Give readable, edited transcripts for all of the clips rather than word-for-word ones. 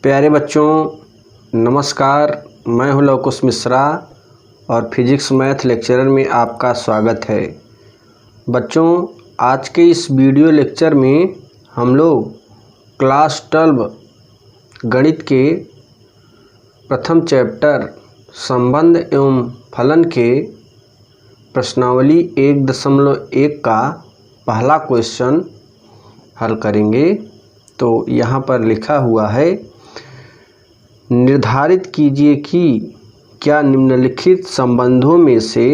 प्यारे बच्चों नमस्कार। मैं हूं लवकुश मिश्रा और फिजिक्स मैथ लेक्चरर में आपका स्वागत है। बच्चों आज के इस वीडियो लेक्चर में हम लोग क्लास 12 गणित के प्रथम चैप्टर संबंध एवं फलन के प्रश्नावली 1.1 का पहला क्वेश्चन हल करेंगे। तो यहाँ पर लिखा हुआ है, निर्धारित कीजिए कि क्या निम्नलिखित संबंधों में से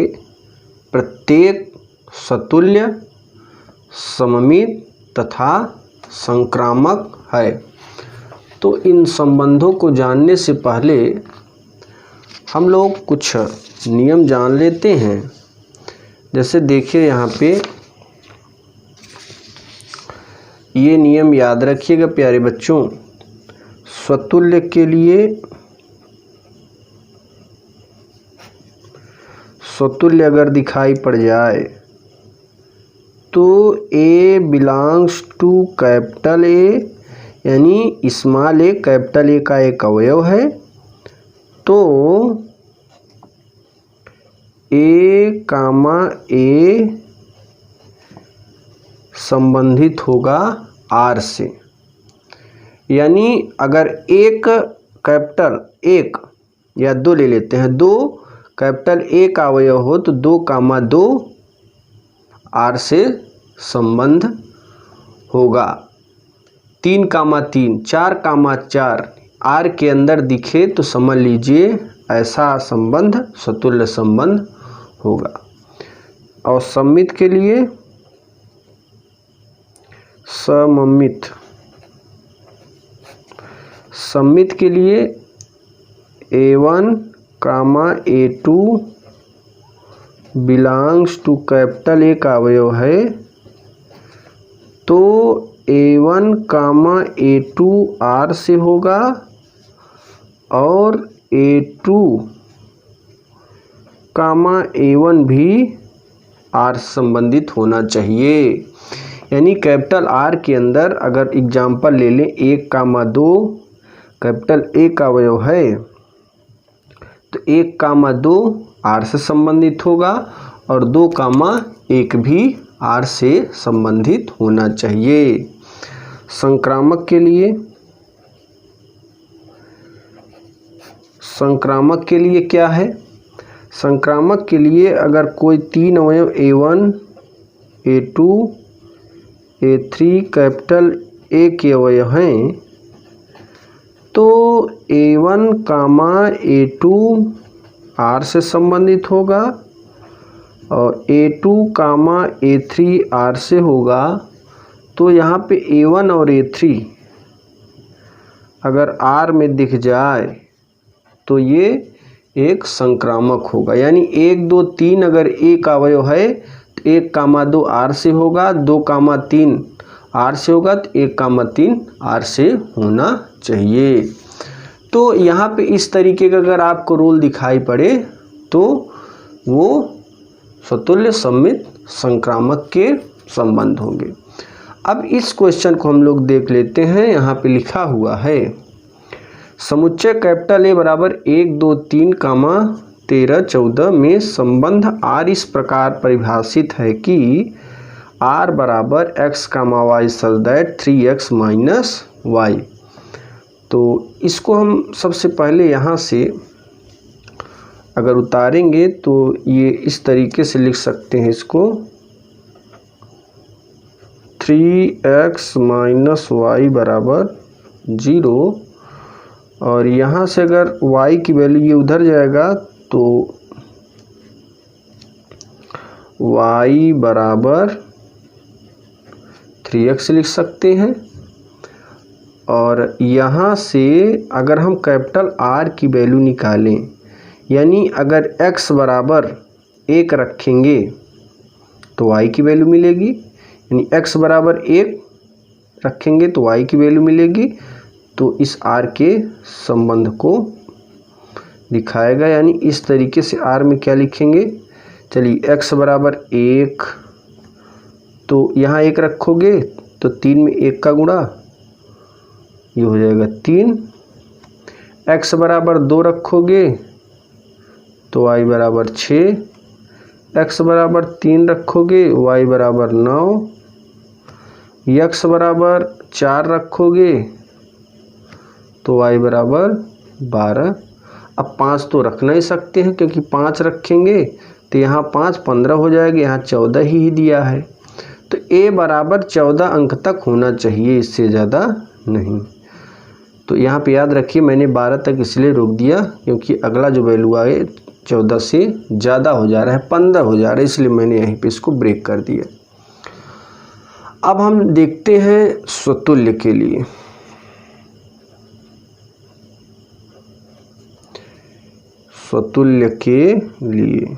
प्रत्येक सतुल्य, सममित तथा संक्रामक है। तो इन संबंधों को जानने से पहले हम लोग कुछ नियम जान लेते हैं। जैसे देखिए यहाँ पे ये नियम याद रखिएगा प्यारे बच्चों। स्वतुल्य के लिए स्वतुल्य अगर दिखाई पड़ जाए तो ए बिलोंग्स टू कैपिटल ए, यानी स्मॉल ए कैपिटल ए का एक अवयव है। तो ए कामा ए संबंधित होगा आर से। यानी अगर एक कैपिटल एक या दो ले लेते हैं, दो कैपिटल ए का अवयव हो तो 2,2 आर से संबंध होगा। 3,3 4,4 आर के अंदर दिखे तो समझ लीजिए ऐसा संबंध सतुल्य संबंध होगा। और सममित के लिए सममित के लिए A1, A2 belongs to capital A का अवयव है। तो A1, A2 आर से होगा और A2, A1 भी आर संबंधित होना चाहिए। यानी कैपिटल आर के अंदर अगर एग्जाम्पल ले लें 1,2 कैपिटल ए का अवयव है तो 1,2 आर से संबंधित होगा और 2,1 भी आर से संबंधित होना चाहिए। संक्रामक के लिए क्या है? संक्रामक के लिए अगर कोई 3 अवयव A1, A2, A3 capital A के अवयव हैं तो A1, A2 आर से संबंधित होगा और A2, A3 आर से होगा। तो यहाँ पे A1 और A3 अगर आर में दिख जाए तो ये एक संक्रामक होगा। यानी 1, 2, 3 अगर ए का अवयव है तो 1,2 आर से होगा, 2,3 आर से होगा तो 1,3 आर से होना चाहिए। तो यहाँ पे इस तरीके का अगर आपको रोल दिखाई पड़े तो वो स्वतुल्य, सममित, संक्रामक के संबंध होंगे। अब इस क्वेश्चन को हम लोग देख लेते हैं। यहाँ पे लिखा हुआ है, समुच्चय कैपिटल ए बराबर 1, 2, 3, 13, 14 में संबंध आर इस प्रकार परिभाषित है कि आर बराबर x, y such that 3x minus y. तो इसको हम सबसे पहले यहाँ से अगर उतारेंगे तो ये इस तरीके से लिख सकते हैं इसको 3x माइनस वाई बराबर 0। और यहाँ से अगर y की वैल्यू ये उधर जाएगा तो y बराबर 3x लिख सकते हैं। और यहाँ से अगर हम कैपिटल R की वैल्यू निकालें, यानी अगर x बराबर 1 रखेंगे तो y की वैल्यू मिलेगी, यानी x बराबर 1 रखेंगे तो y की वैल्यू मिलेगी। तो इस R के संबंध को दिखाएगा। यानी इस तरीके से R में क्या लिखेंगे, चलिए x बराबर 1 तो यहाँ 1 रखोगे तो 3 में 1 का गुणा ये हो जाएगा 3 x बराबर 2 रखोगे तो y बराबर 6, x बराबर 3 रखोगे y बराबर 9, x बराबर 4 रखोगे तो y बराबर 12। अब 5 तो रखना ही सकते हैं क्योंकि 5 रखेंगे तो यहाँ 5 15 हो जाएगा, यहाँ 14 ही दिया है। तो a बराबर 14 अंक तक होना चाहिए, इससे ज़्यादा नहीं। तो यहाँ पे याद रखिए मैंने 12 तक इसलिए रोक दिया क्योंकि अगला जो वैल्यू आए 14 से ज़्यादा हो जा रहा है, 15 हो जा रहा है, इसलिए मैंने यहीं पे इसको ब्रेक कर दिया। अब हम देखते हैं स्वतुल्य के लिए। स्वतुल्य के लिए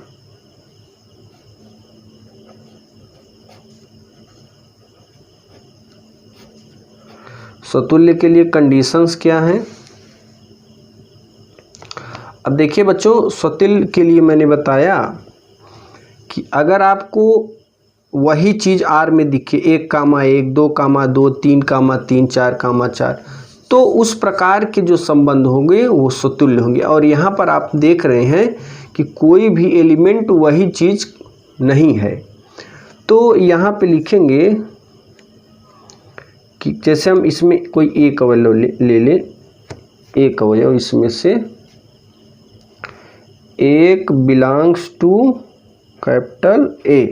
स्वतुल्य के लिए कंडीशंस क्या हैं? अब देखिए बच्चों, स्वतुल्य के लिए मैंने बताया कि अगर आपको वही चीज़ R में दिखे 1,1, 2,2, 3,3, 4,4, तो उस प्रकार के जो संबंध होंगे वो स्वतुल्य होंगे। और यहाँ पर आप देख रहे हैं कि कोई भी एलिमेंट वही चीज़ नहीं है। तो यहाँ पे लिखेंगे कि जैसे हम इसमें कोई एक अवयव ले लें, एक अवयव इसमें से एक बिलोंग्स टू कैपिटल A,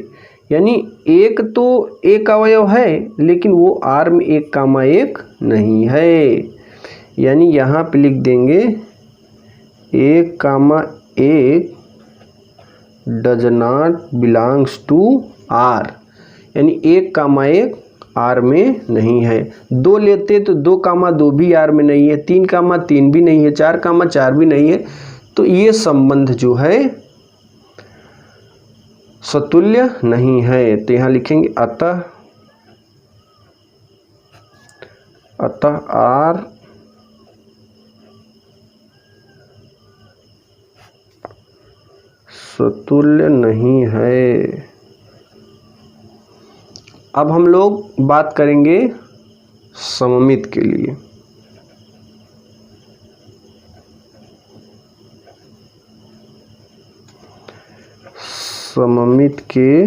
यानी एक तो एक अवयव है लेकिन वो R में 1,1 नहीं है, यानी यहाँ पे लिख देंगे 1,1 does not belongs to R, यानी 1,1 R में नहीं है। 2 लेते तो 2,2 भी R में नहीं है, 3,3 भी नहीं है, 4,4 भी नहीं है। तो ये संबंध जो है स्वतुल्य नहीं है। तो यहाँ लिखेंगे अतः R स्वतुल्य नहीं है। अब हम लोग बात करेंगे सममित के लिए। सममित के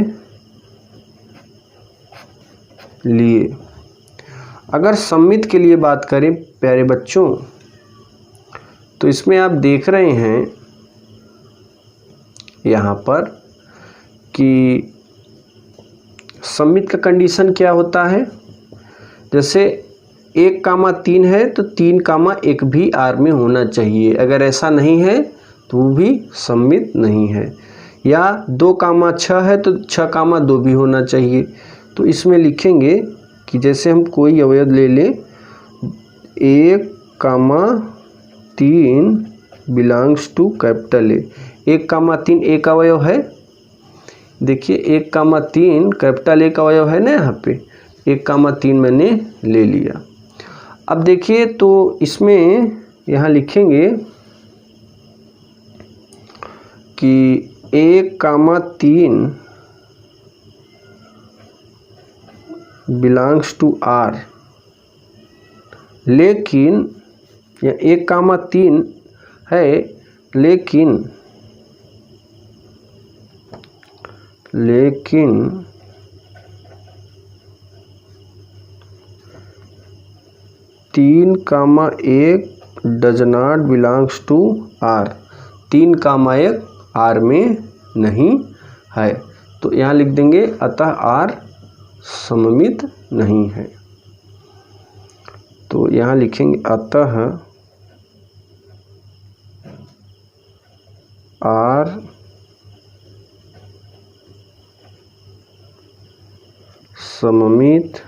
लिए अगर सममित के लिए बात करें प्यारे बच्चों, तो इसमें आप देख रहे हैं यहाँ पर कि सममित का कंडीशन क्या होता है। जैसे 1,3 है तो 3,1 भी R में होना चाहिए, अगर ऐसा नहीं है तो वो भी सममित नहीं है। या 2,6 है तो 6,2 भी होना चाहिए। तो इसमें लिखेंगे कि जैसे हम कोई अवयव ले लें 1,3 बिलोंग्स टू कैपिटल A। 1,3 एक अवयव है, देखिए 1,3 कैपिटल A का अवयव है ना, यहाँ पे 1,3 मैंने ले लिया। अब देखिए तो इसमें यहाँ लिखेंगे कि 1,3 बिलोंग्स टू R, लेकिन या 1,3 है लेकिन 3,1 does not belongs to R, 3,1 R में नहीं है। तो यहाँ लिख देंगे अतः R सममित नहीं है। तो यहाँ लिखेंगे अतः R सममित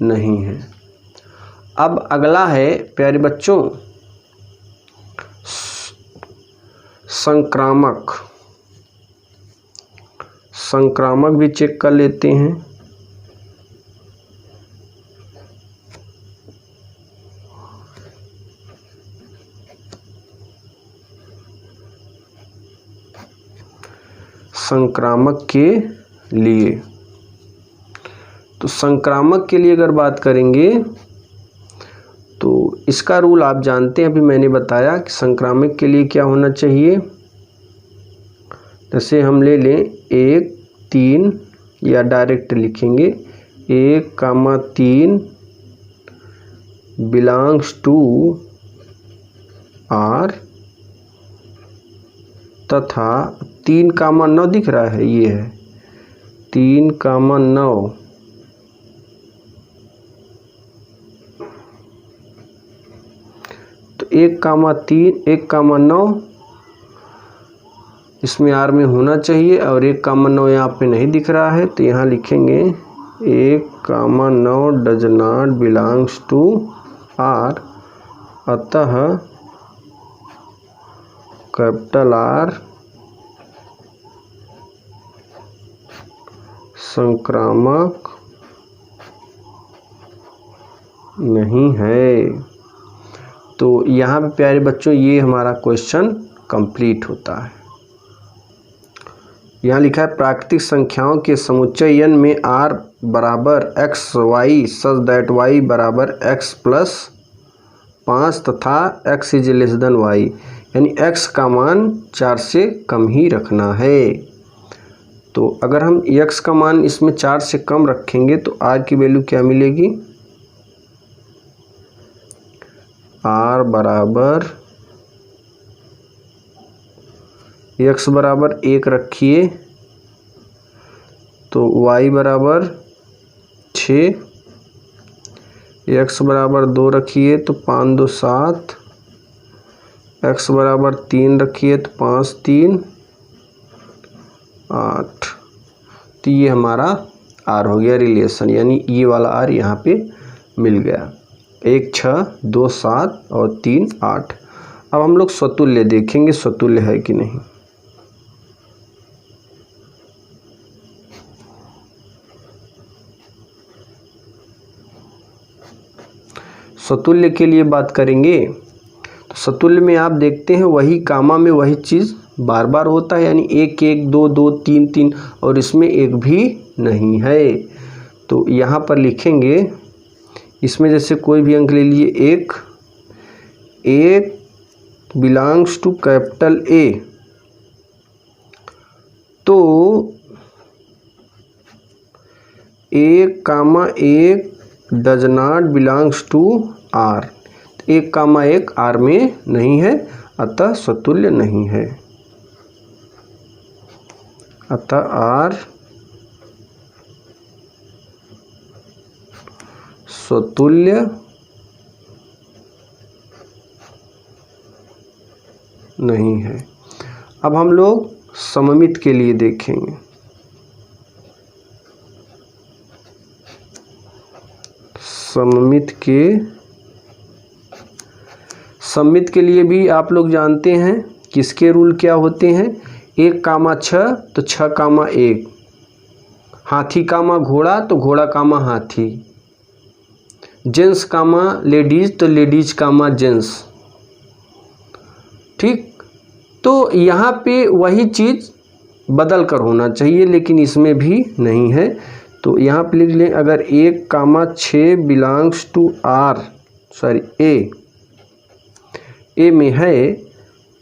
नहीं है। अब अगला है प्यारे बच्चों संक्रामक। संक्रामक भी चेक कर लेते हैं। संक्रामक के लिए, तो संक्रामक के लिए अगर बात करेंगे इसका रूल आप जानते हैं, अभी मैंने बताया कि संक्रामक के लिए क्या होना चाहिए। जैसे हम ले लें 1 3 या डायरेक्ट लिखेंगे 1,3 बिलोंग्स टू R तथा 3,9 दिख रहा है, ये है 3,9 तो 1,3 1,9 इसमें R में होना चाहिए और 1,9 यहाँ पे नहीं दिख रहा है, तो यहाँ लिखेंगे 1,9 does not belongs to R, अतः कैपिटल R संक्रामक नहीं है। तो यहाँ पे प्यारे बच्चों ये हमारा क्वेश्चन कंप्लीट होता है। यहाँ लिखा है प्राकृतिक संख्याओं के समुच्चय n में r बराबर x y such that y बराबर x प्लस 5 तथा x is less than y, यानी x का मान 4 से कम ही रखना है। तो अगर हम x का मान इसमें 4 से कम रखेंगे तो r की वैल्यू क्या मिलेगी, r बराबर x बराबर 1 रखिए तो y बराबर 6, x बराबर 2 रखिए तो 5 2 7, x बराबर 3 रखिए तो 5 3 8। तो ये हमारा r हो गया रिलेशन, यानी ये वाला r यहाँ पे मिल गया। 1 6 2 7 और 3 8। अब हम लोग स्वतुल्य देखेंगे, स्वतुल्य है कि नहीं। स्वतुल्य के लिए बात करेंगे तो स्वतुल्य में आप देखते हैं वही कामा में वही चीज़ बार बार होता है, यानी 1 1 2 2 3 3 और इसमें एक भी नहीं है। तो यहाँ पर लिखेंगे इसमें जैसे कोई भी अंक ले लिए, 1 बिलोंग्स टू कैपिटल A, तो 1,1 does not belongs to R, 1,1 R में नहीं है, अतः स्वतुल्य नहीं है, अतः R स्वतुल्य नहीं है। अब हम लोग सममित के लिए देखेंगे। सममित के लिए भी आप लोग जानते हैं किसके रूल क्या होते हैं। 1,6 तो 6,1, हाथी कामा घोड़ा तो घोड़ा कामा हाथी, जेंट्स कामा लेडीज तो लेडीज कामा जेंट्स। ठीक, तो यहाँ पे वही चीज़ बदल कर होना चाहिए, लेकिन इसमें भी नहीं है। तो यहाँ पे लिख लें, अगर 1,6 बिलोंग्स टू R, सॉरी ए में है,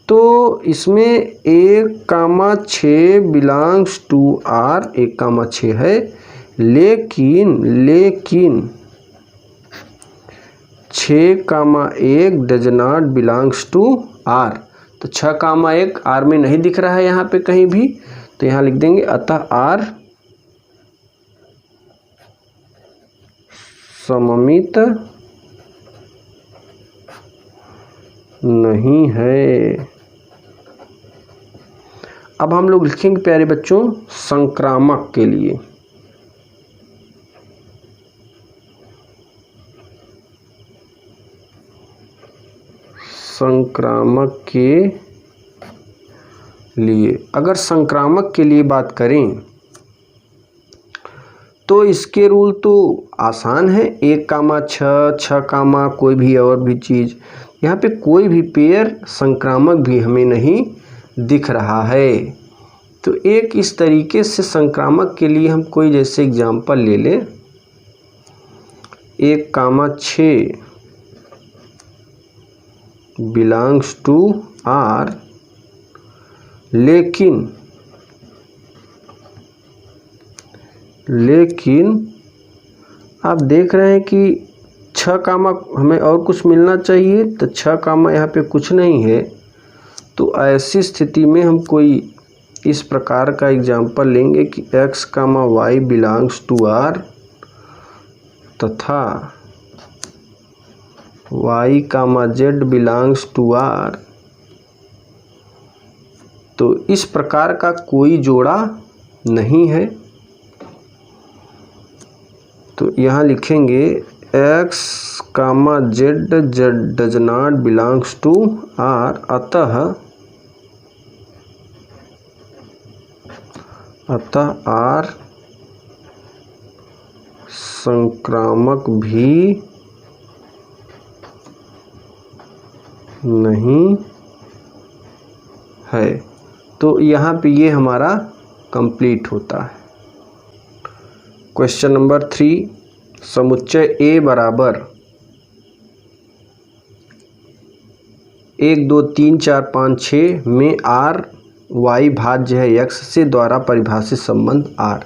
तो इसमें 1,6 बिलोंग्स टू R, 1,6 है, लेकिन 6,1 does not belongs to R। तो 6,1 R में नहीं दिख रहा है यहाँ पे कहीं भी, तो यहाँ लिख देंगे अतः R सममित नहीं है। अब हम लोग लिखेंगे प्यारे बच्चों संक्रामक के लिए। संक्रामक के लिए अगर संक्रामक के लिए बात करें तो इसके रूल तो आसान है। 1,6 6, कोई भी और भी चीज़, यहाँ पे कोई भी पेयर संक्रामक भी हमें नहीं दिख रहा है। तो एक इस तरीके से संक्रामक के लिए हम कोई जैसे एग्जांपल ले लें, 1,6 बिलोंग्स टू आर, लेकिन आप देख रहे हैं कि 6 कामा हमें और कुछ मिलना चाहिए, तो 6 कामा यहाँ पे कुछ नहीं है। तो ऐसी स्थिति में हम कोई इस प्रकार का एग्जाम्पल लेंगे कि x comma y belongs to R तथा y comma z belongs to R. तो इस प्रकार का कोई जोड़ा नहीं है, तो यहाँ लिखेंगे x comma z does not belongs to R, अतः आर संक्रामक भी नहीं है। तो यहाँ पे ये हमारा कंप्लीट होता है। क्वेश्चन नंबर 3, समुच्चय A बराबर 1 2 3 4 5 6 में R y भाज्य है x से द्वारा परिभाषित संबंध R।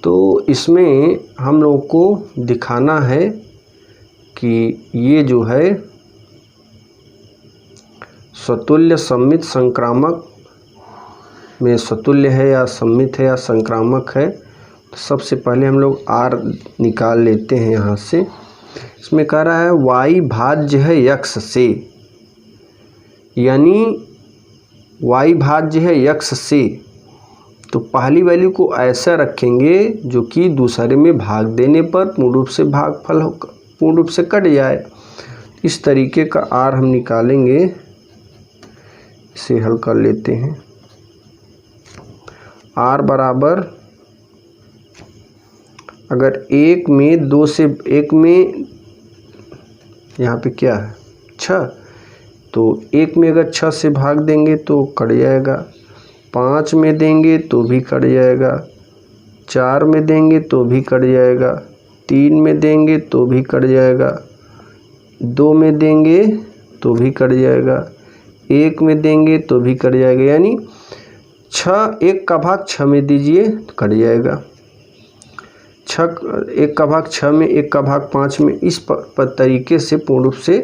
तो इसमें हम लोगों को दिखाना है कि ये जो है स्वतुल्य सममित संक्रामक में स्वतुल्य है या सममित है या संक्रामक है। तो सबसे पहले हम लोग R निकाल लेते हैं यहाँ से। इसमें कह रहा है y भाज्य है x से, यानी y भाज्य है x से। तो पहली वैल्यू को ऐसा रखेंगे जो कि दूसरे में भाग देने पर पूर्ण रूप से भागफल पूर्ण रूप से कट जाए। इस तरीके का R हम निकालेंगे, इसे हल कर लेते हैं। R बराबर अगर 1 में 2 से 1 में यहाँ पे क्या है 6, तो 1 में अगर 6 से भाग देंगे तो कट जाएगा, 5 में देंगे तो भी कट जाएगा, 4 में देंगे तो भी कट जाएगा, 3 में देंगे तो भी कट जाएगा, 2 में देंगे तो भी कट जाएगा, 1 में देंगे तो भी कट जाएगा। यानी 6 1 का भाग 6 में दीजिए तो कट जाएगा, 1 का भाग 6 में, 1 का भाग 5 में। इस तरीके से पूर्ण रूप से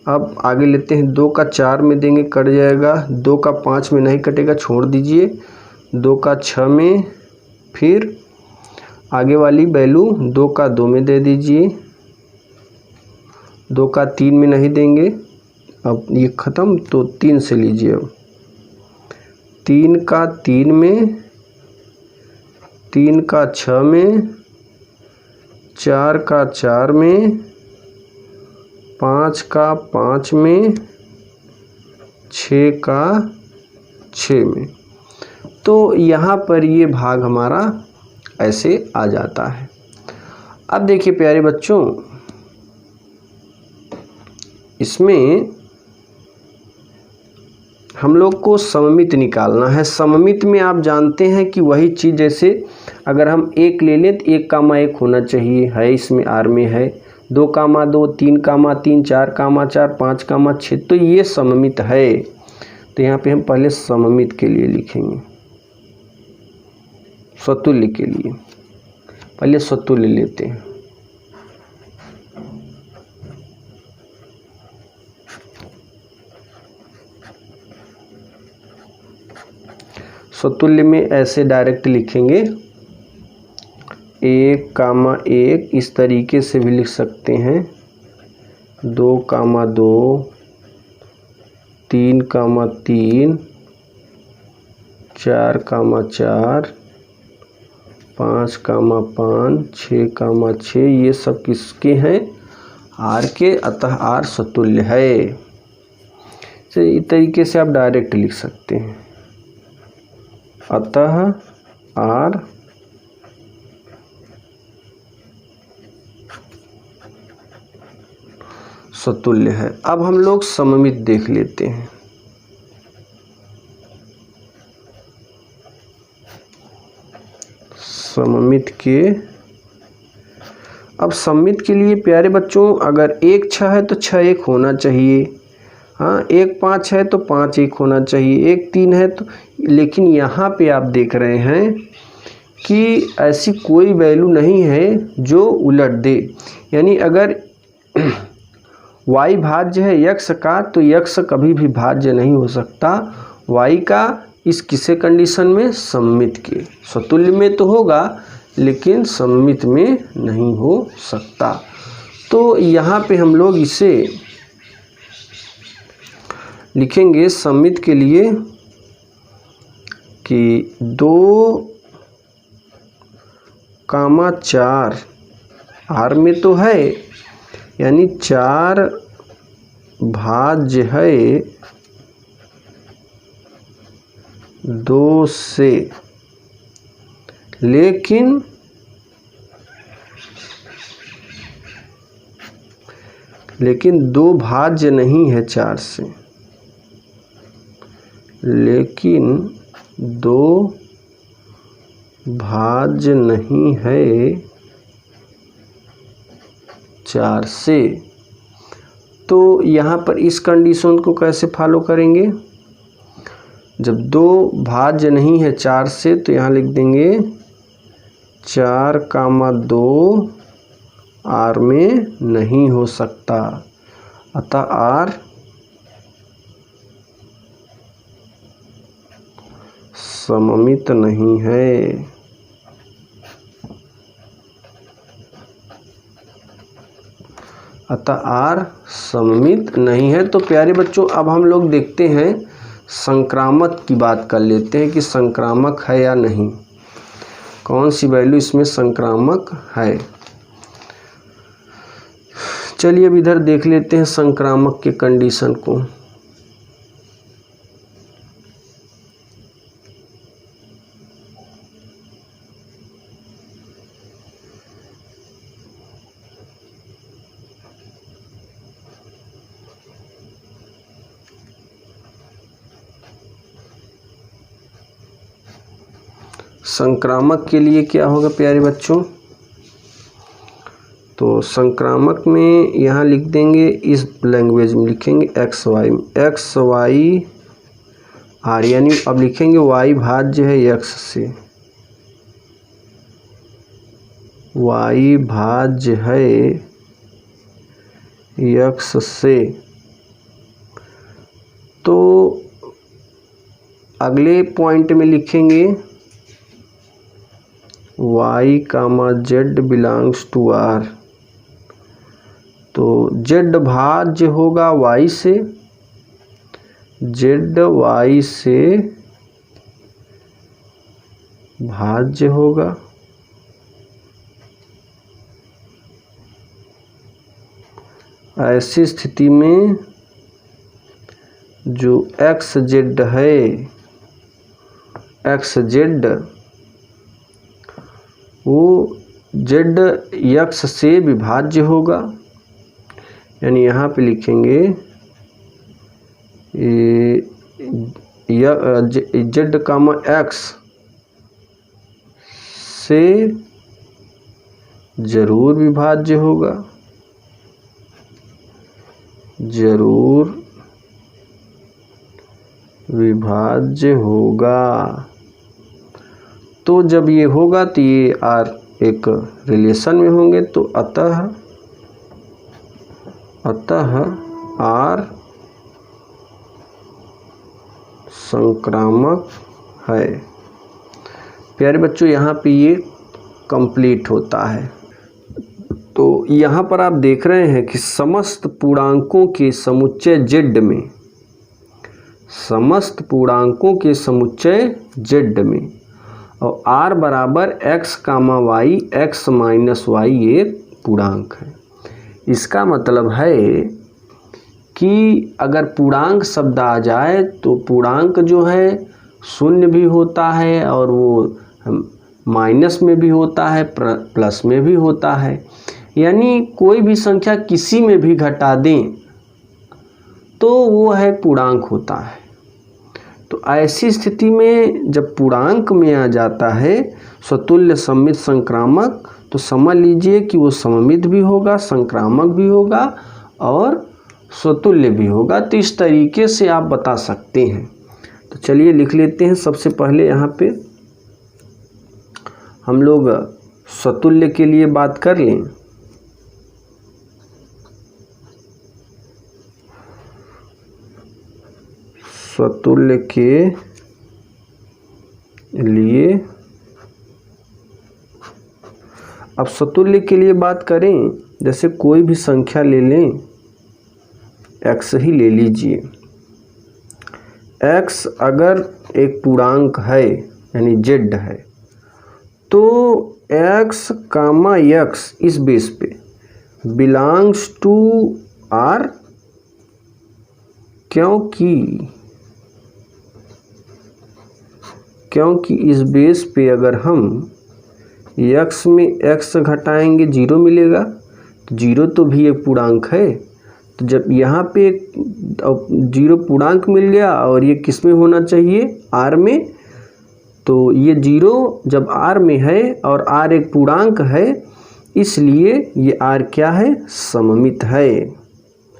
अब आगे लेते हैं। 2 का 4 में देंगे कट जाएगा, 2 का 5 में नहीं कटेगा, छोड़ दीजिए। 2 का 6 में, फिर आगे वाली वैल्यू 2 का 2 में दे दीजिए, 2 का 3 में नहीं देंगे। अब ये ख़त्म, तो 3 से लीजिए। अब 3 का 3 में, 3 का 6 में, 4 का 4 में, 5 का 5 में, 6 का 6 में। तो यहाँ पर ये भाग हमारा ऐसे आ जाता है। अब देखिए प्यारे बच्चों, इसमें हम लोग को सममित निकालना है। सममित में आप जानते हैं कि वही चीज़, जैसे अगर हम 1 ले लें तो 1 कामा 1 होना चाहिए, है इसमें R में है। 2 कामा 2, 3 कामा 3, 4 कामा 4, 5 कामा 6, तो ये सममित है। तो यहाँ पे हम पहले सममित के लिए लिखेंगे, स्वतुल्य के लिए पहले स्वतुल्य लेते हैं। स्वतुल्य में ऐसे डायरेक्ट लिखेंगे 1 कामा 1, इस तरीके से भी लिख सकते हैं। 2 कामा 2, 3 कामा 3, 4 कामा 4, 5 कामा 5, 6 कामा 6, ये सब किसके हैं? R के, अतः R स्वतुल्य है। तो इस तरीके से आप डायरेक्ट लिख सकते हैं, अतः R स्वतुल्य है। अब हम लोग सममित देख लेते हैं। सममित के, अब सममित के लिए प्यारे बच्चों, अगर 1 6 है तो 6 1 होना चाहिए। हाँ 1 5 है तो 5 1 होना चाहिए, 1 3 है तो, लेकिन यहाँ पे आप देख रहे हैं कि ऐसी कोई वैल्यू नहीं है जो उलट दे। यानी अगर y भाज्य है x का तो x कभी भी भाज्य नहीं हो सकता y का, इस किसे कंडीशन में, सममित के। स्वतुल्य में तो होगा लेकिन सममित में नहीं हो सकता। तो यहाँ पे हम लोग इसे लिखेंगे सममित के लिए कि 2,4 R में तो है, यानी 4 भाज्य है 2 से, लेकिन दो भाज्य नहीं है 4 से, लेकिन 2 भाज्य नहीं है 4 से। तो यहाँ पर इस कंडीशन को कैसे फॉलो करेंगे? जब 2 भाज्य नहीं है 4 से तो यहाँ लिख देंगे 4,2 R में नहीं हो सकता, अतः R सममित नहीं है। अतः R सममित नहीं है। तो प्यारे बच्चों, अब हम लोग देखते हैं संक्रामक की बात कर लेते हैं कि संक्रामक है या नहीं, कौन सी वैल्यू इसमें संक्रामक है। चलिए अब इधर देख लेते हैं संक्रामक के कंडीशन को। संक्रामक के लिए क्या होगा प्यारे बच्चों? तो संक्रामक में यहाँ लिख देंगे, इस लैंग्वेज में लिखेंगे एक्स वाई आर, यानी अब लिखेंगे y भाज्य है x से, y भाज्य है x से। तो अगले पॉइंट में लिखेंगे y, z belongs to r। तो z भाज्य होगा y से, z y से भाज्य होगा, ऐसी स्थिति में जो एक्स जेड है, एक्स जेड वो जेड एक्स से विभाज्य होगा। यानी यहाँ पे लिखेंगे जेड कामा एक्स से जरूर विभाज्य होगा, जरूर विभाज्य होगा। तो जब ये होगा तो ये आर एक रिलेशन में होंगे, तो अतः आर संक्रामक है। प्यारे बच्चों, यहाँ पे ये कंप्लीट होता है। तो यहाँ पर आप देख रहे हैं कि समस्त पूर्णांकों के समुच्चय जेड में, समस्त पूर्णांकों के समुच्चय जेड में, और r बराबर x comma Y, x minus Y ये पूर्णांक है। इसका मतलब है कि अगर पूर्णांक शब्द आ जाए तो पूर्णांक जो है शून्य भी होता है और वो माइनस में भी होता है, प्लस में भी होता है। यानी कोई भी संख्या किसी में भी घटा दें तो वो है पूर्णांक होता है। तो ऐसी स्थिति में जब पूर्णांक में आ जाता है स्वतुल्य सममित संक्रामक, तो समझ लीजिए कि वो सममित भी होगा, संक्रामक भी होगा और स्वतुल्य भी होगा। तो इस तरीके से आप बता सकते हैं। तो चलिए लिख लेते हैं। सबसे पहले यहाँ पे हम लोग स्वतुल्य के लिए बात कर लें। स्वतुल्य के लिए, अब स्वतुल्य के लिए बात करें, जैसे कोई भी संख्या ले लें, x ही ले लीजिए। x अगर एक पूर्णांक है यानी z है, तो x कामा x इस बेस पे बिलोंग्स टू r, क्योंकि इस बेस पे अगर हम x में x घटाएंगे 0 मिलेगा। तो 0 तो भी एक पूर्णांक है। तो जब यहाँ पे एक 0 पूर्णांक मिल गया और ये किस में होना चाहिए, r में, तो ये 0 जब r में है और r एक पूर्णांक है, इसलिए ये r क्या है, सममित है,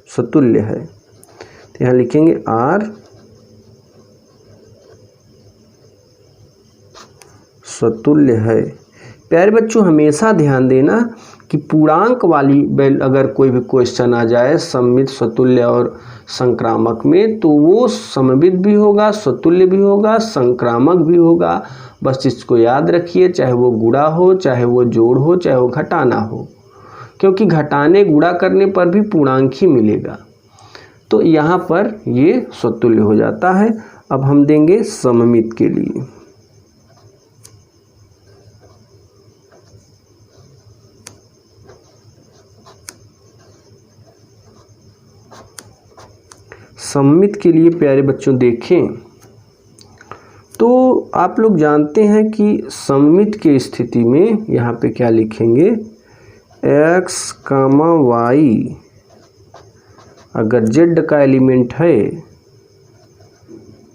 स्वतुल्य है। तो यहाँ लिखेंगे r स्वतुल्य है। प्यारे बच्चों, हमेशा ध्यान देना कि पूर्णांक वाली अगर कोई भी क्वेश्चन आ जाए सममित, स्वतुल्य और संक्रामक में, तो वो सममित भी होगा, स्वतुल्य भी होगा, संक्रामक भी होगा। बस इसको याद रखिए, चाहे वो गुणा हो, चाहे वो जोड़ हो, चाहे वो घटाना हो, क्योंकि घटाने गुणा करने पर भी पूर्णांक ही मिलेगा। तो यहाँ पर ये स्वतुल्य हो जाता है। अब हम देंगे सममित के लिए। सममित के लिए प्यारे बच्चों देखें तो आप लोग जानते हैं कि सममित की स्थिति में यहाँ पे क्या लिखेंगे, x कामा y अगर z का एलिमेंट है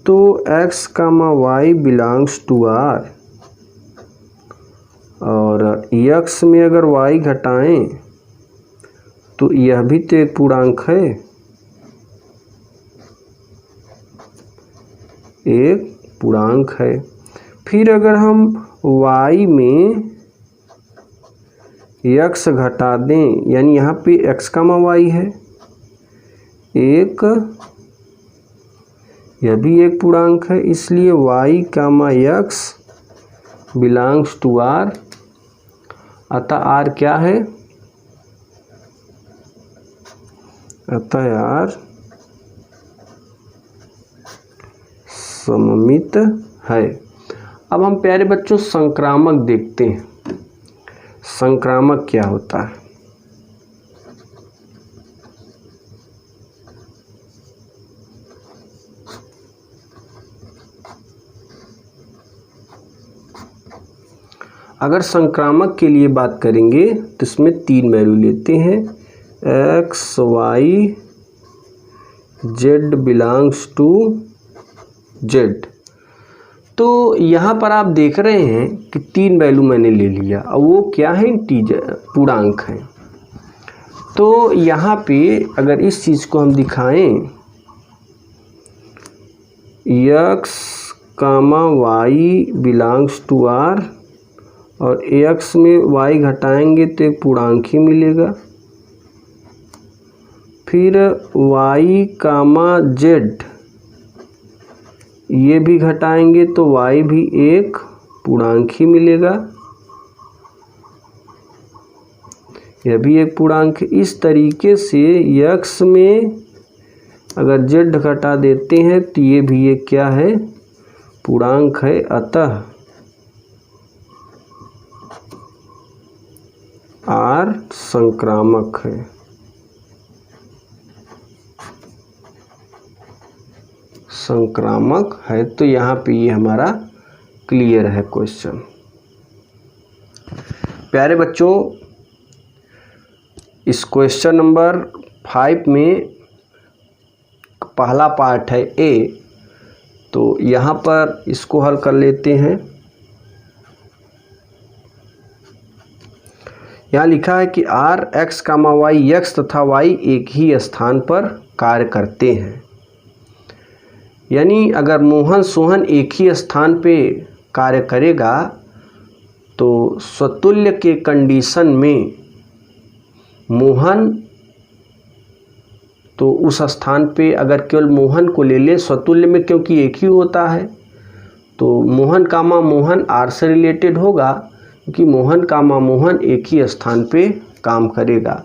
तो x comma y belongs to r, और x में अगर y घटाएं तो यह भी तो एक पूर्णांक है, एक पूर्णांक है। फिर अगर हम y में x घटा दें, यानी यहाँ पे x कामा y है एक, यह भी एक पूर्णांक है, इसलिए y comma x belongs to r। अतः r क्या है, अतः r सममित है। अब हम प्यारे बच्चों संक्रामक देखते हैं। संक्रामक क्या होता है। अगर संक्रामक के लिए बात करेंगे तो इसमें 3 वैल्यू लेते हैं, x y z belongs to z। तो यहाँ पर आप देख रहे हैं कि 3 वैल्यू मैंने ले लिया, और वो क्या है, इंटीजर पूर्णांक है। तो यहाँ पे अगर इस चीज़ को हम दिखाएं, x comma y belongs to r, और x में y घटाएंगे तो एक पूर्णांक ही मिलेगा। फिर y कामा z ये भी घटाएंगे तो y भी एक पूर्णांक ही मिलेगा, यह भी एक पूर्णांक। इस तरीके से x में अगर z घटा देते हैं तो ये भी एक क्या है, पूर्णांक है। अतः r संक्रामक है। संक्रामक है। तो यहाँ पे ये हमारा क्लियर है क्वेश्चन। प्यारे बच्चों, इस क्वेश्चन नंबर 5 में पहला पार्ट है ए, तो यहाँ पर इसको हल कर लेते हैं। यहाँ लिखा है कि r x comma y, x तथा y एक ही स्थान पर कार्य करते हैं। यानी अगर मोहन सोहन एक ही स्थान पे कार्य करेगा तो स्वतुल्य के कंडीशन में मोहन तो उस स्थान पे अगर केवल मोहन को ले ले, स्वतुल्य में क्योंकि एक ही होता है तो मोहन कामा मोहन आर से रिलेटेड होगा, क्योंकि मोहन कामा मोहन एक ही स्थान पे काम करेगा।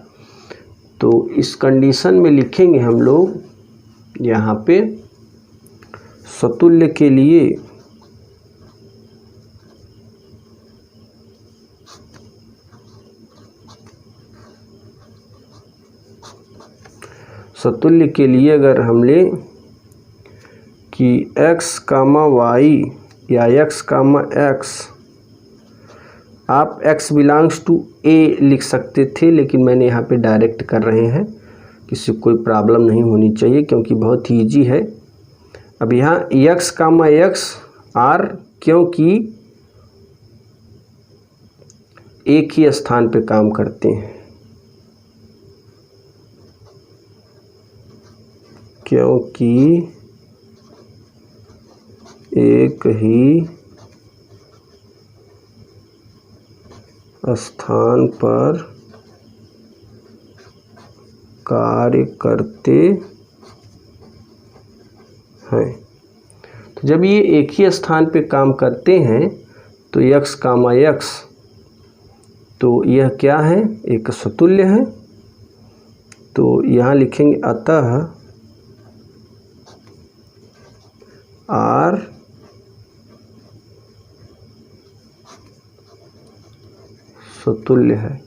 तो इस कंडीशन में लिखेंगे हम लोग यहाँ पे स्वतुल्य के लिए अगर हम ले कि x कामा वाई या x कामा x, आप x बिलोंग्स टू a लिख सकते थे, लेकिन मैंने यहाँ पे डायरेक्ट कर रहे हैं, किसी कोई प्रॉब्लम नहीं होनी चाहिए क्योंकि बहुत ही ईजी है। अब यहाँ x कामा x r, क्योंकि एक ही स्थान पे काम करते हैं, क्योंकि एक ही स्थान पर कार्य करते हैं। तो जब ये एक ही स्थान पे काम करते हैं तो x कामा x, तो यह क्या है, एक स्वतुल्य है। तो यहाँ लिखेंगे अतः R स्वतुल्य है।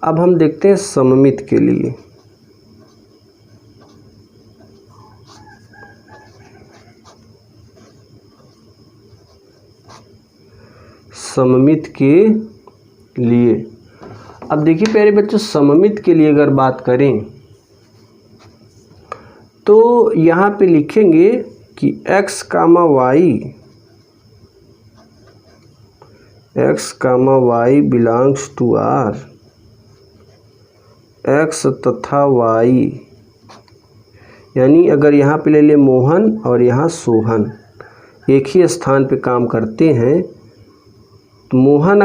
अब हम देखते हैं सममित के लिए। सममित के लिए अब देखिए प्यारे बच्चों, सममित के लिए अगर बात करें तो यहाँ पे लिखेंगे कि x comma y belongs to R, x तथा y, यानी अगर यहाँ पे ले ले मोहन और यहाँ सोहन एक ही स्थान पे काम करते हैं, तो मोहन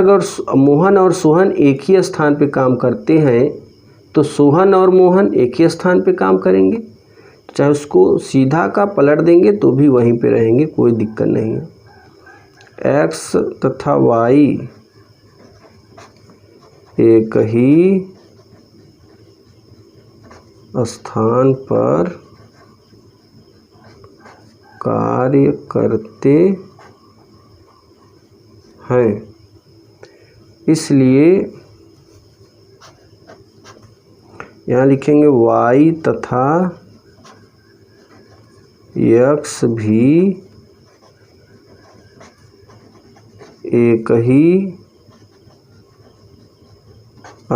और सोहन एक ही स्थान पे काम करते हैं तो सोहन और मोहन एक ही स्थान पे काम करेंगे, चाहे उसको सीधा का पलट देंगे तो भी वहीं पे रहेंगे, कोई दिक्कत नहीं है। x तथा y एक ही स्थान पर कार्य करते हैं, इसलिए यहाँ लिखेंगे y तथा x भी एक ही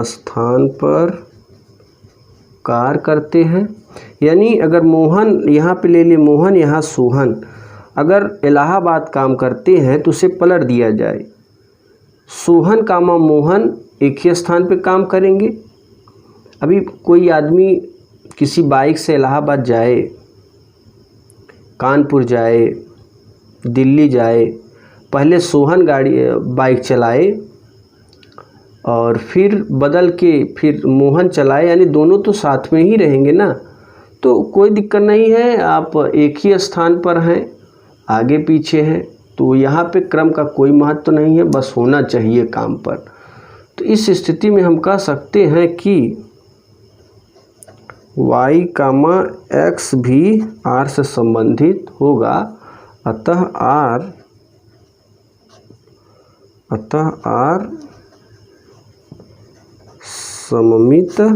स्थान पर कार्य करते हैं। यानी अगर मोहन यहाँ पे ले ले मोहन, यहाँ सोहन अगर इलाहाबाद काम करते हैं तो उसे पलट दिया जाए, सोहन कामा मोहन एक ही स्थान पे काम करेंगे। अभी कोई आदमी किसी बाइक से इलाहाबाद जाए, कानपुर जाए, दिल्ली जाए, पहले सोहन बाइक चलाए और फिर बदल के फिर मोहन चलाए, यानी दोनों तो साथ में ही रहेंगे ना, तो कोई दिक्कत नहीं है, आप एक ही स्थान पर हैं, आगे पीछे हैं, तो यहाँ पे क्रम का कोई महत्व नहीं है, बस होना चाहिए काम पर। तो इस स्थिति में हम कह सकते हैं कि y कामा x भी r से संबंधित होगा, अतः r सममित है।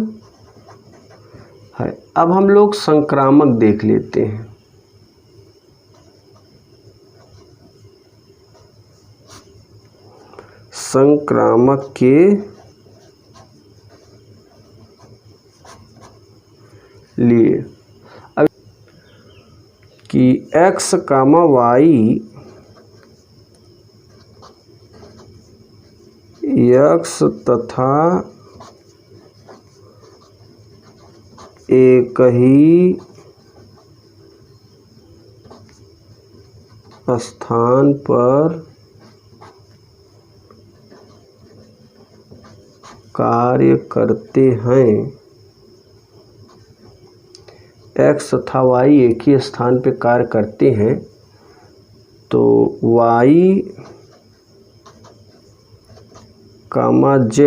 अब हम लोग संक्रामक देख लेते हैं। संक्रामक के लिए अब कि x कामा y x तथा एक ही स्थान पर कार्य करते हैं। x तथा y एक ही स्थान पर कार्य करते हैं तो y, z,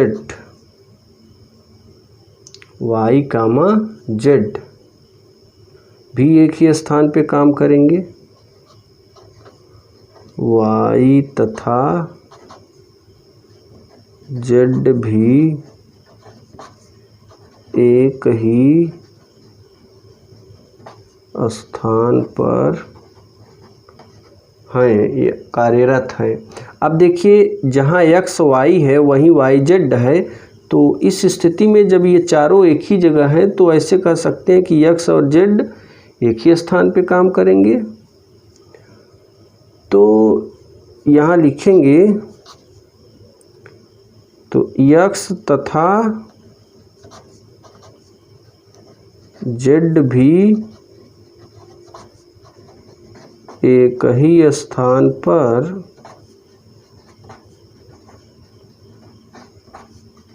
y, z भी एक ही स्थान पे काम करेंगे। y तथा z भी एक ही स्थान पर हैं, ये कार्यरत हैं। अब देखिए जहाँ x y है वहीं y z है, तो इस स्थिति में जब ये चारों एक ही जगह हैं तो ऐसे कह सकते हैं कि x और z एक ही स्थान पे काम करेंगे। तो यहाँ लिखेंगे तो x तथा z भी एक ही स्थान पर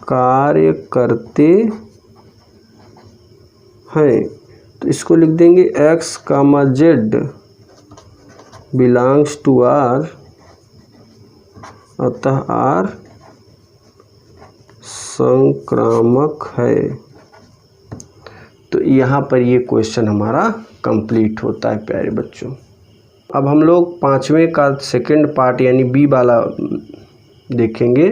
कार्य करते हैं। तो इसको लिख देंगे x, z belongs to R, अतः R संक्रामक है। तो यहाँ पर ये क्वेश्चन हमारा कंप्लीट होता है प्यारे बच्चों। अब हम लोग पाँचवें का सेकंड पार्ट यानी बी वाला देखेंगे।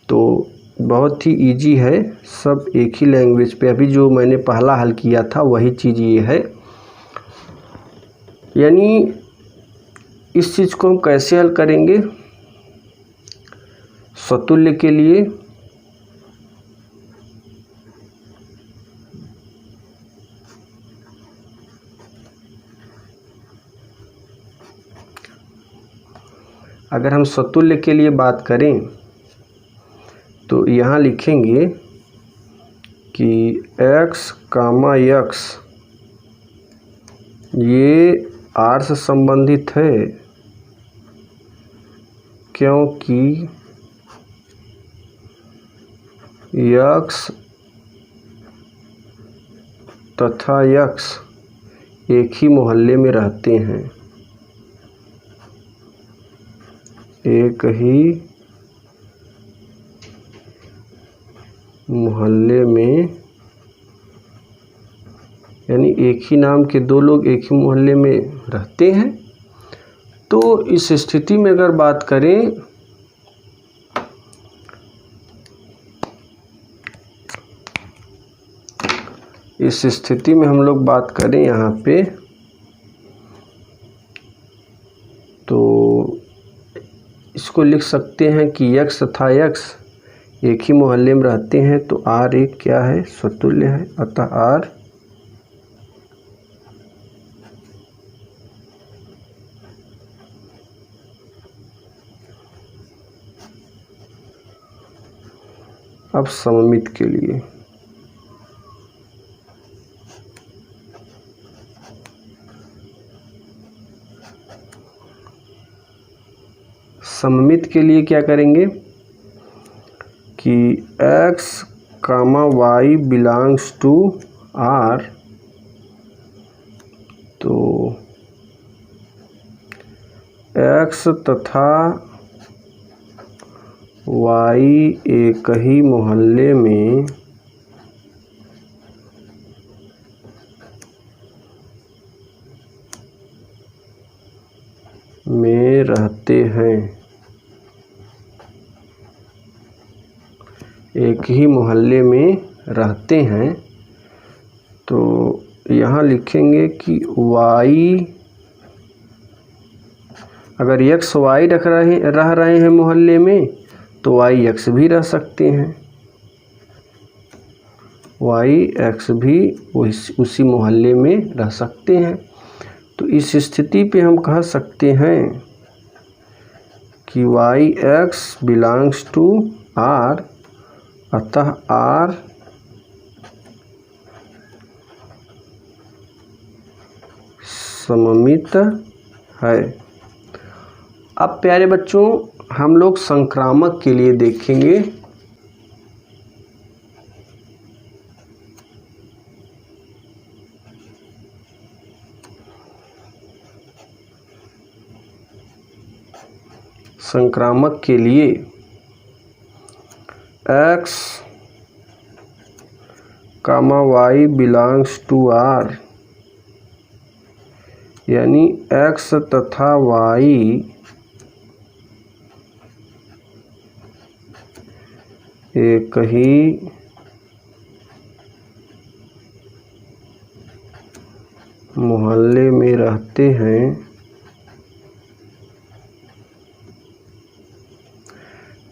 तो बहुत ही इजी है, सब एक ही लैंग्वेज पे। अभी जो मैंने पहला हल किया था वही चीज़ ये है। यानी इस चीज़ को हम कैसे हल करेंगे? स्वतुल्य के लिए अगर हम स्वतुल्य के लिए बात करें तो यहाँ लिखेंगे कि x, x ये R से संबंधित है क्योंकि x तथा x एक ही मोहल्ले में रहते हैं, एक ही मोहल्ले में, यानी एक ही नाम के दो लोग एक ही मोहल्ले में रहते हैं। तो इस स्थिति में अगर बात करें हम लोग बात करें यहाँ पे तो इसको लिख सकते हैं कि x तथा x एक ही मोहल्ले में रहते हैं तो R एक क्या है? स्वतुल्य है, अतः R अब सममित के लिए क्या करेंगे कि x, y belongs to R, तो x तथा y एक ही मोहल्ले में रहते हैं, एक ही मोहल्ले में रहते हैं। तो यहाँ लिखेंगे कि y, अगर x y रह रहे हैं मोहल्ले में तो y x भी रह सकते हैं, y x भी उसी मोहल्ले में रह सकते हैं। तो इस स्थिति पे हम कह सकते हैं कि y x belongs to R, अतः R सममित है। अब प्यारे बच्चों हम लोग संक्रामक के लिए देखेंगे। संक्रामक के लिए x, y belongs to r, यानी x तथा y एक ही मोहल्ले में रहते हैं,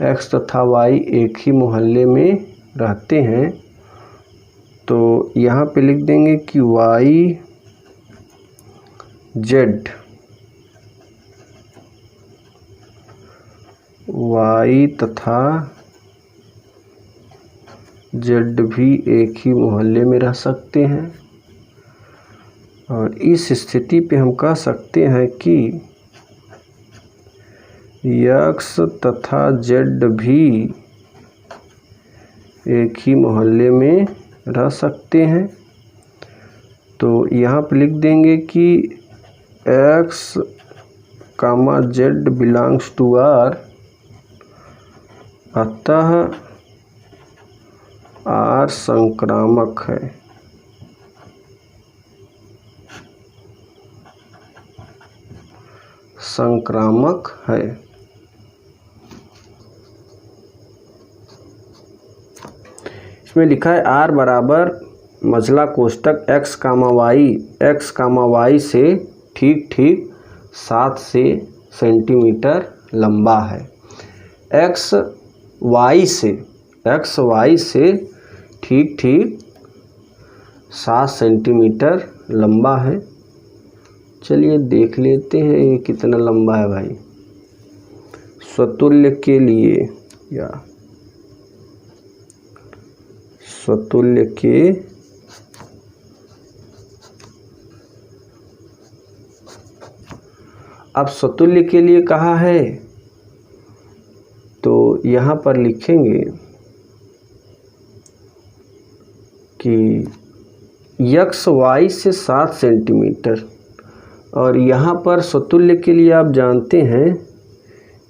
x तथा y एक ही मोहल्ले में रहते हैं, तो यहाँ पे लिख देंगे कि y तथा z भी एक ही मोहल्ले में रह सकते हैं। और इस स्थिति पे हम कह सकते हैं कि x तथा z भी एक ही मोहल्ले में रह सकते हैं। तो यहाँ पे लिख देंगे कि x, z belongs to r, अतः r संक्रामक है। संक्रामक है। इसमें लिखा है r बराबर मझला कोष्टक x, y से ठीक 7 सेंटीमीटर लंबा है। x y से ठीक 7 सेंटीमीटर लंबा है। चलिए देख लेते हैं ये कितना लंबा है भाई। स्वतुल्य के लिए या स्वतुल्य के अब स्वतुल्य के लिए कहा है तो यहाँ पर लिखेंगे कि x y से 7 सेंटीमीटर, और यहाँ पर स्वतुल्य के लिए आप जानते हैं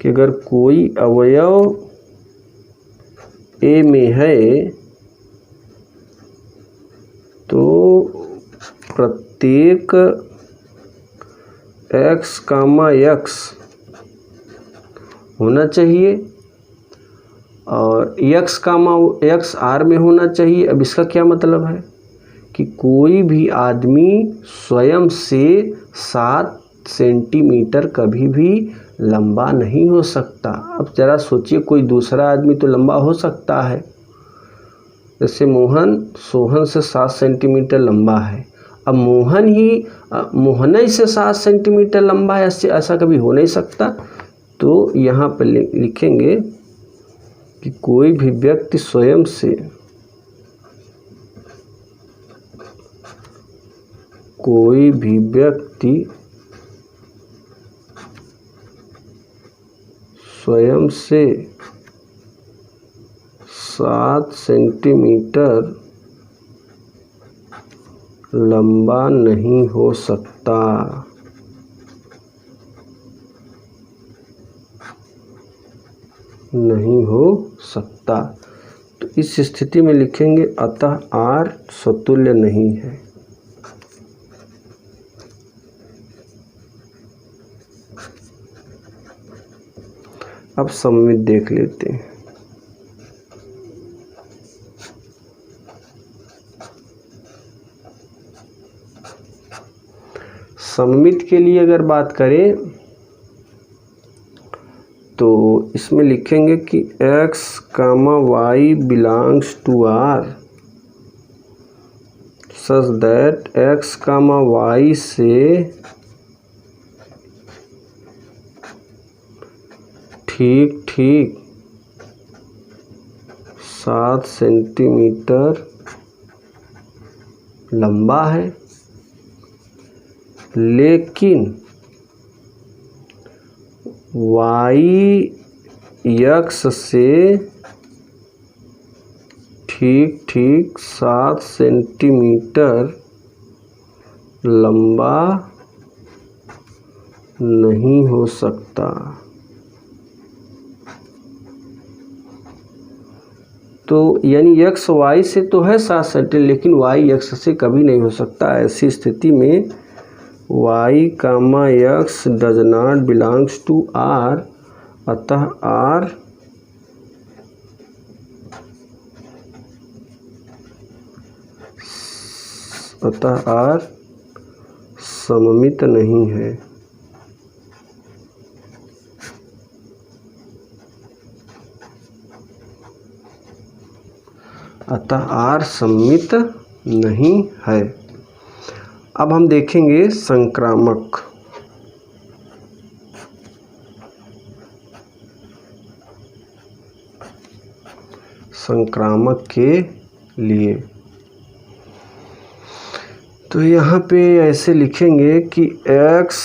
कि अगर कोई अवयव A में है तो प्रत्येक x, x होना चाहिए और x, x r में होना चाहिए। अब इसका क्या मतलब है कि कोई भी आदमी स्वयं से 7 सेंटीमीटर कभी भी लंबा नहीं हो सकता। अब ज़रा सोचिए, कोई दूसरा आदमी तो लंबा हो सकता है, जैसे सोहन से 7 सेंटीमीटर लंबा है। अब मोहन से 7 सेंटीमीटर लंबा है, ऐसा कभी हो नहीं सकता। तो यहाँ पर लिखेंगे कि कोई भी व्यक्ति स्वयं से स्वयं से 7 सेंटीमीटर लंबा नहीं हो सकता। तो इस स्थिति में लिखेंगे अतः r स्वतुल्य नहीं है। अब सममित देख लेते हैं। सममित के लिए अगर बात करें तो इसमें लिखेंगे कि x, y belongs to r such that x, y से ठीक 7 सेंटीमीटर लंबा है, लेकिन वाई यक्स से ठीक ठीक 7 सेंटीमीटर लंबा नहीं हो सकता। तो यानी यक्स वाई से तो है 7 सेंटीमीटर, लेकिन वाई यक्स से कभी नहीं हो सकता। ऐसी स्थिति में y comma x does not belongs to R, अतः आर सममित नहीं है। अतः आर सममित नहीं है। अब हम देखेंगे संक्रामक। संक्रामक के लिए तो यहाँ पे ऐसे लिखेंगे कि x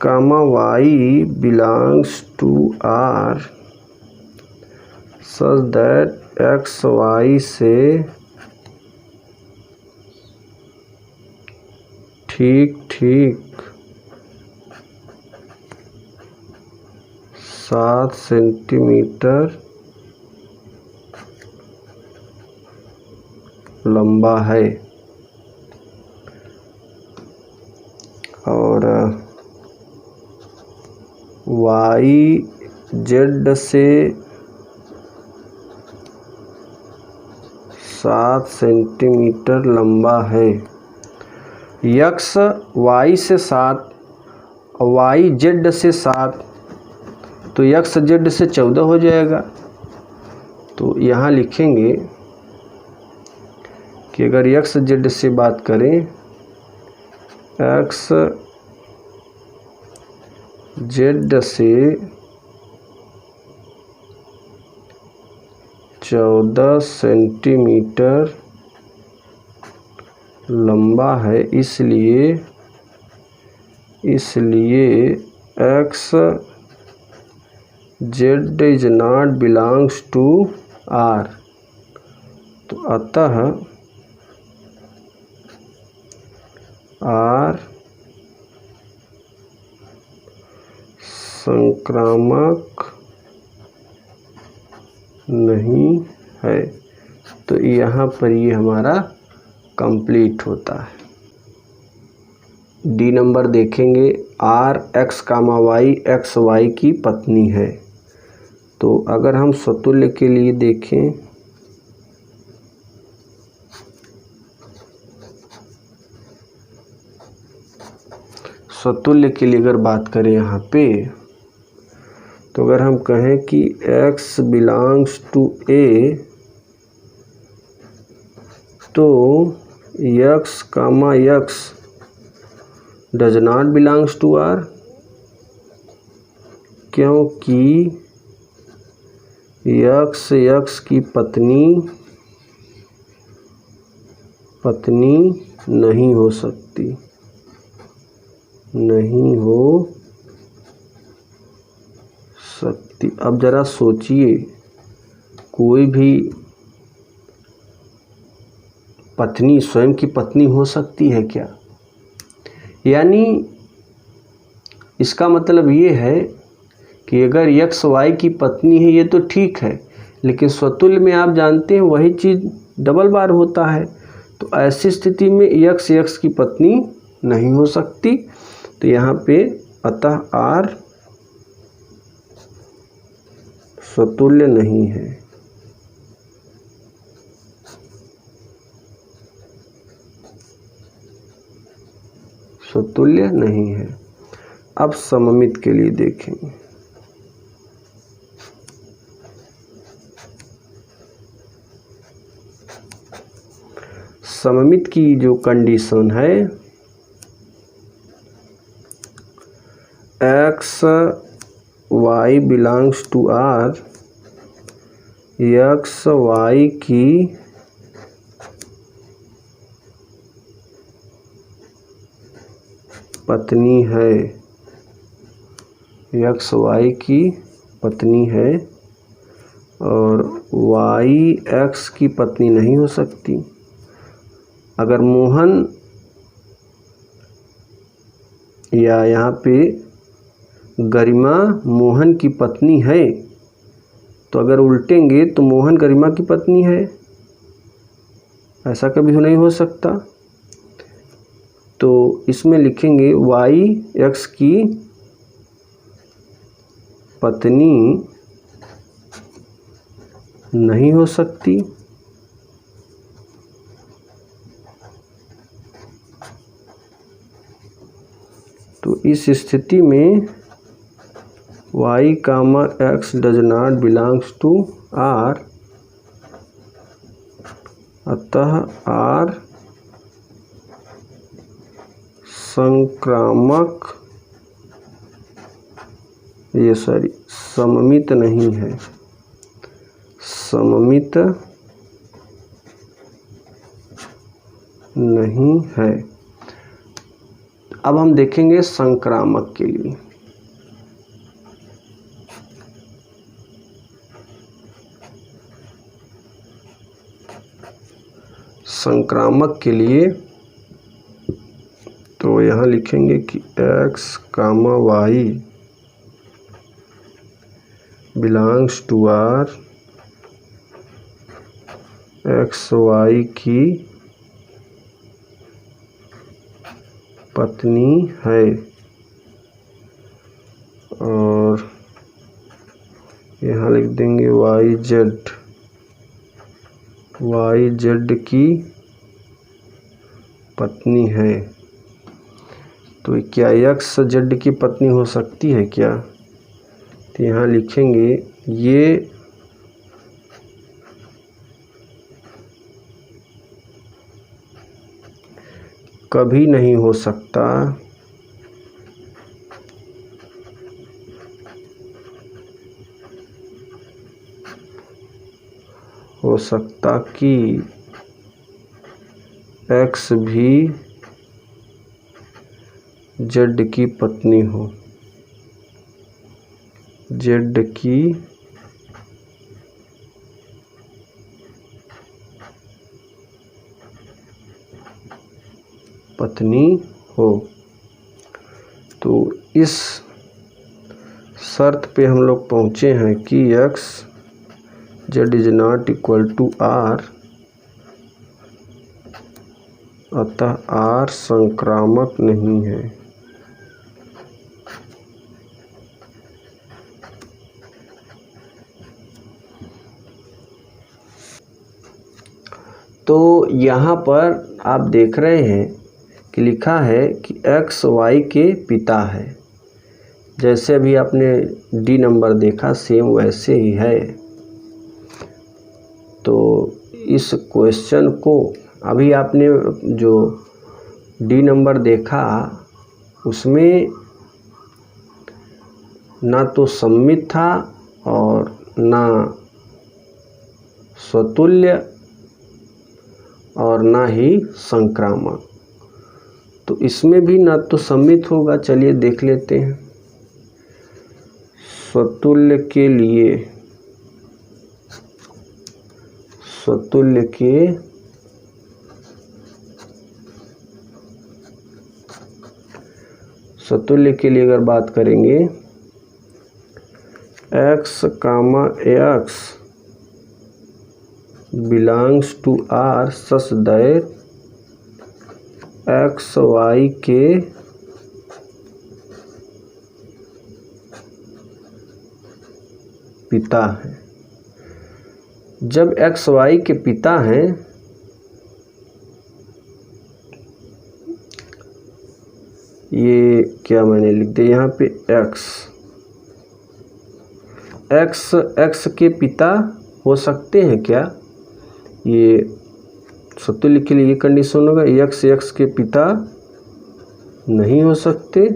comma y belongs to R such that x y से ठीक ठीक 7 सेंटीमीटर लंबा है, और वाई जेड से 7 सेंटीमीटर लंबा है। यक्स वाई से 7, वाई जेड से 7, तो यक्स जेड से 14 हो जाएगा। तो यहाँ लिखेंगे कि अगर यक्स जेड से बात करें, एक्स जेड से 14 सेंटीमीटर लंबा है, इसलिए x z is not belongs to R. तो अतः आर संक्रामक नहीं है। तो यहाँ पर ये हमारा कंप्लीट होता है। डी नंबर देखेंगे, R x comma y x y की पत्नी है। तो अगर हम स्वतुल्य के लिए देखें, स्वतुल्य के लिए अगर बात करें यहाँ पे, तो अगर हम कहें कि x बिलोंग्स टू a, तो x comma x does not belongs to r, क्योंकि x की पत्नी नहीं हो सकती, नहीं हो सकती। अब जरा सोचिए, कोई भी पत्नी स्वयं की पत्नी हो सकती है क्या? यानी इसका मतलब ये है कि अगर यक्स वाई की पत्नी है ये तो ठीक है, लेकिन स्वतुल्य में आप जानते हैं वही चीज़ डबल बार होता है। तो ऐसी स्थिति में यक्स की पत्नी नहीं हो सकती। तो यहाँ पे अतः आर स्वतुल्य नहीं है। स्वतुल्य नहीं है। अब सममित के लिए देखेंगे। सममित की जो कंडीशन है, x y belongs to R, x y की पत्नी है, एक्स वाई की पत्नी है और वाई एक्स की पत्नी नहीं हो सकती। अगर मोहन या यहाँ पे गरिमा मोहन की पत्नी है तो अगर उल्टेंगे तो मोहन गरिमा की पत्नी है, ऐसा कभी नहीं हो सकता। तो इसमें लिखेंगे वाई एक्स की पत्नी नहीं हो सकती। तो इस स्थिति में y comma x does not belongs to R, अतः R संक्रामक सममित नहीं है, सममित नहीं है। अब हम देखेंगे संक्रामक के लिए। संक्रामक के लिए तो यहाँ लिखेंगे कि x comma y belongs to R, x y की पत्नी है और यहाँ लिख देंगे वाई जेड की पत्नी है। तो क्या एक्स जेड की पत्नी हो सकती है क्या? तो यहाँ लिखेंगे ये कभी नहीं हो सकता, हो सकता कि एक्स भी जेड की पत्नी हो, जेड की पत्नी हो। तो इस शर्त पे हम लोग पहुँचे हैं कि x z is not equal to R, अतः आर संक्रामक नहीं है। तो यहाँ पर आप देख रहे हैं कि लिखा है कि एक्स वाई के पिता है। जैसे अभी आपने डी नंबर देखा सेम वैसे ही है। तो इस क्वेश्चन को अभी आपने जो डी नंबर देखा उसमें ना तो सममित था और ना स्वतुल्य और ना ही संक्रामक। तो इसमें भी ना तो सममित होगा। चलिए देख लेते हैं। स्वतुल्य के लिए स्वतुल्य के लिए अगर बात करेंगे x comma x belongs to R such that x y के पिता है। जब एक्स वाई के पिता हैं ये क्या मैंने लिख दिया यहाँ पे एक्स के पिता हो सकते हैं क्या? ये स्वतुल्य के लिए ये कंडीशन होगा, एक्स के पिता नहीं हो सकते।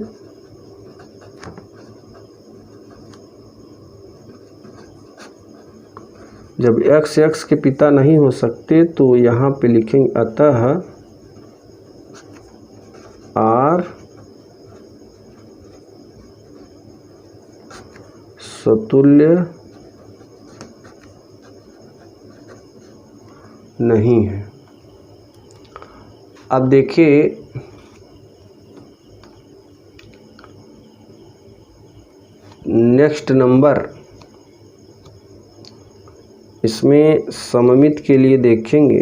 जब एक्स के पिता नहीं हो सकते तो यहाँ पे लिखेंगे अतः आर सतुल्य नहीं है। अब देखिए नेक्स्ट नंबर, इसमें सममित के लिए देखेंगे।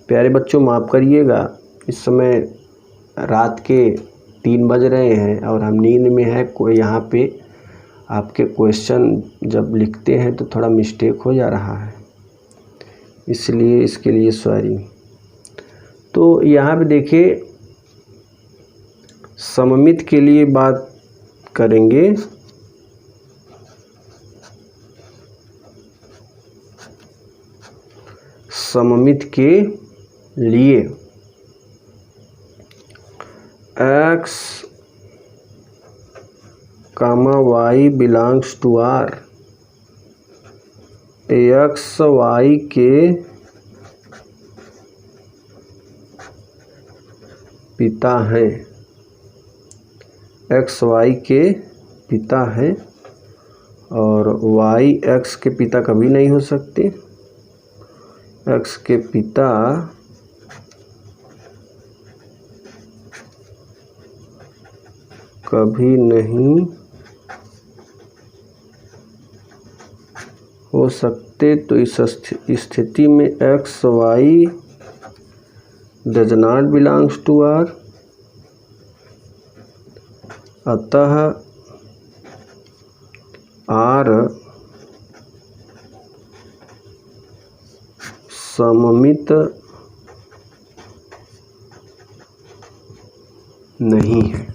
प्यारे बच्चों माफ़ करिएगा, इस समय रात के 3 बज रहे हैं और हम नींद में है। कोई यहाँ पे आपके क्वेश्चन जब लिखते हैं तो थोड़ा मिस्टेक हो जा रहा है, इसलिए इसके लिए सॉरी। तो यहाँ पे देखिए सममित के लिए बात करेंगे। सममित के लिए x, y belongs to R, x y के पिता हैं, x y के पिता हैं और y x के पिता कभी नहीं हो सकते। x के पिता कभी नहीं हो सकते। तो इस स्थिति में x y does not belongs to R, अतः R सममित नहीं है।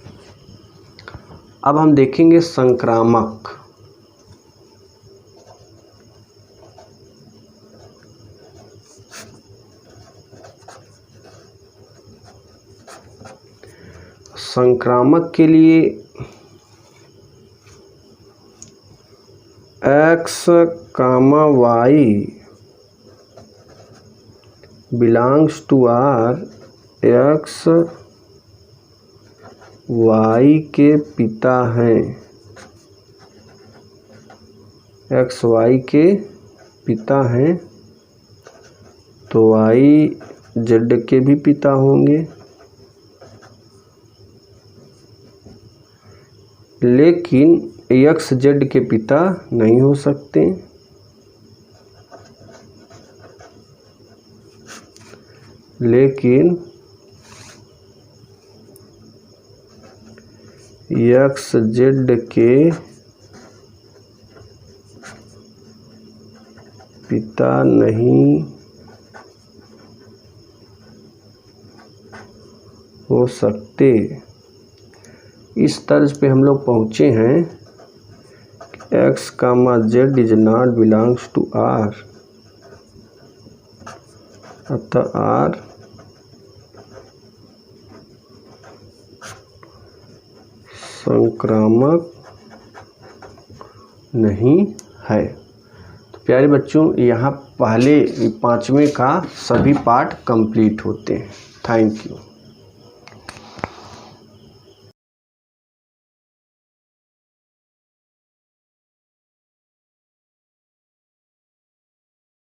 अब हम देखेंगे संक्रामक। संक्रामक के लिए x, y belongs to R, x y के पिता हैं, x y के पिता हैं तो y z के भी पिता होंगे, लेकिन x z के पिता नहीं हो सकते। लेकिन x z के पिता नहीं हो सकते। इस तर्ज पे हम लोग पहुँचे हैं x, z is not belongs to R, अतः R संक्रामक नहीं है। तो प्यारे बच्चों यहाँ पहले 5वें का सभी पार्ट कंप्लीट होते हैं। Thank you.